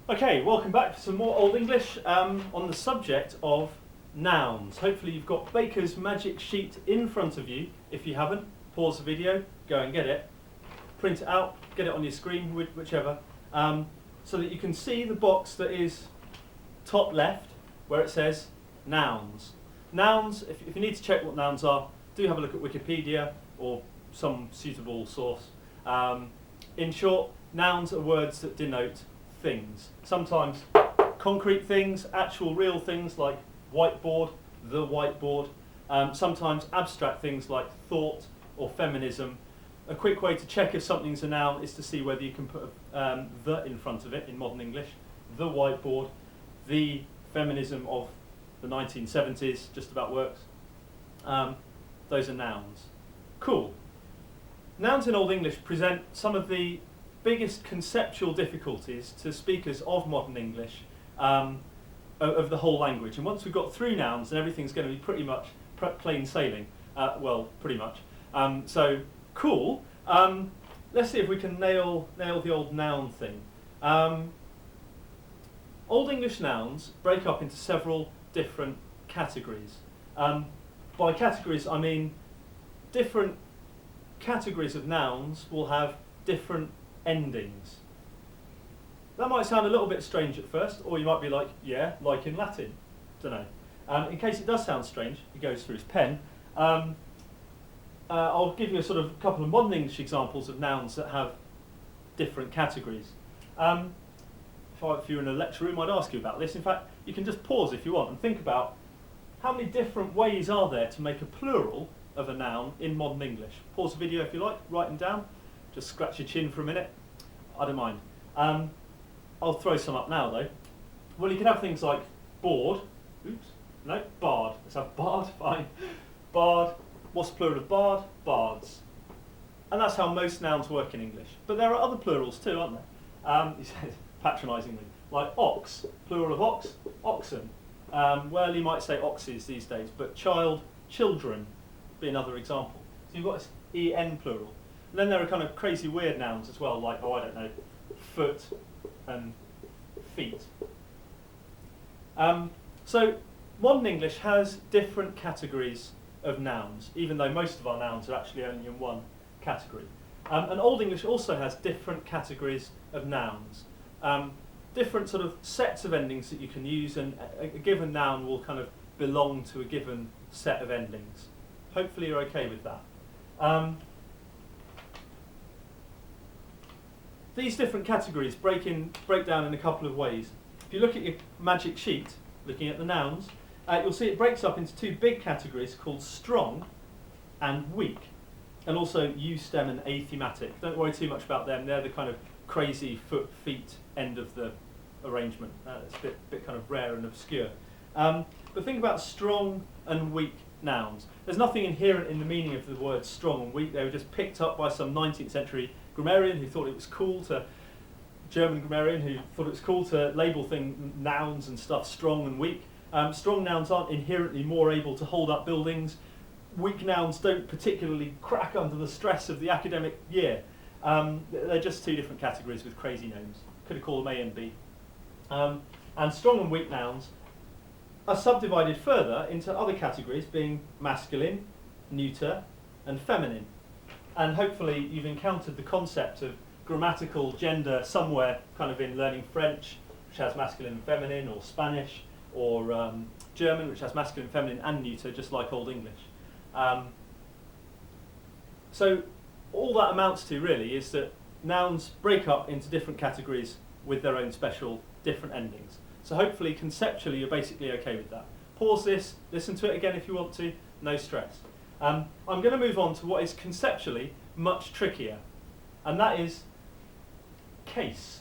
Okay, welcome back for some more Old English on the subject of nouns. Hopefully you've got Baker's magic sheet in front of you. If you haven't, pause the video, go and get it, print it out, get it on your screen, whichever, so that you can see the box that is top left where it says nouns. Nouns, if you need to check what nouns are, do have a look at Wikipedia or some suitable source. In short, nouns are words that denote things. Sometimes concrete things, actual real things like whiteboard, the whiteboard. Sometimes abstract things like thought or feminism. A quick way to check if something's a noun is to see whether you can put the in front of it in modern English. The whiteboard, the feminism of the 1970s just about works. Those are nouns. Cool. Nouns in Old English present some of the biggest conceptual difficulties to speakers of modern English of the whole language. And once we've got through nouns, then everything's going to be pretty much plain sailing. Well, pretty much. So, cool. Let's see if we can nail the old noun thing. Old English nouns break up into several different categories. By categories, I mean different categories of nouns will have different endings. That might sound a little bit strange at first, or you might be like, yeah, like in Latin. Don't know. In case it does sound strange, he goes through his pen. I'll give you a sort of couple of modern English examples of nouns that have different categories. If you're in a lecture room, I'd ask you about this. In fact, you can just pause if you want and think about how many different ways are there to make a plural of a noun in modern English. Pause the video if you like, write them down. Just scratch your chin for a minute. I don't mind. I'll throw some up now though. Well, you can have things like board. Oops. No, bard. Let's have bard. Fine. Bard. What's the plural of bard? Bards. And that's how most nouns work in English. But there are other plurals too, aren't there? He says patronisingly. Like ox. Plural of ox. Oxen. Well, you might say oxes these days, but child, children be another example. So you've got this en plural. And then there are kind of crazy weird nouns as well, like, oh, I don't know, foot and feet. So modern English has different categories of nouns, even though most of our nouns are actually only in one category. And Old English also has different categories of nouns. Different sort of sets of endings that you can use, and a given noun will kind of belong to a given set of endings. Hopefully you're okay with that. These different categories break down in a couple of ways. If you look at your magic sheet, looking at the nouns, you'll see it breaks up into two big categories called strong and weak, and also eustem and athematic. Don't worry too much about them, they're the kind of crazy foot, feet end of the arrangement. It's a bit kind of rare and obscure. But think about strong and weak nouns. There's nothing inherent in the meaning of the words strong and weak. They were just picked up by some 19th century grammarian who thought it was cool to, German grammarian who thought it was cool to label nouns and stuff strong and weak. Strong nouns aren't inherently more able to hold up buildings. Weak nouns don't particularly crack under the stress of the academic year. They're just two different categories with crazy names. Could have called them A and B. And strong and weak nouns are subdivided further into other categories, being masculine, neuter, and feminine. And hopefully you've encountered the concept of grammatical gender somewhere, kind of in learning French, which has masculine and feminine, or Spanish, or German, which has masculine, feminine, and neuter, just like Old English. So all that amounts to really is that nouns break up into different categories with their own special different endings. So hopefully conceptually you're basically okay with that. Pause this, listen to it again if you want to, no stress. I'm going to move on to what is conceptually much trickier, and that is case.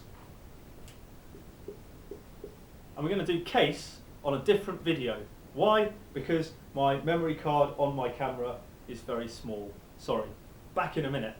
And we're going to do case on a different video. Why? Because my memory card on my camera is very small. Sorry. Back in a minute.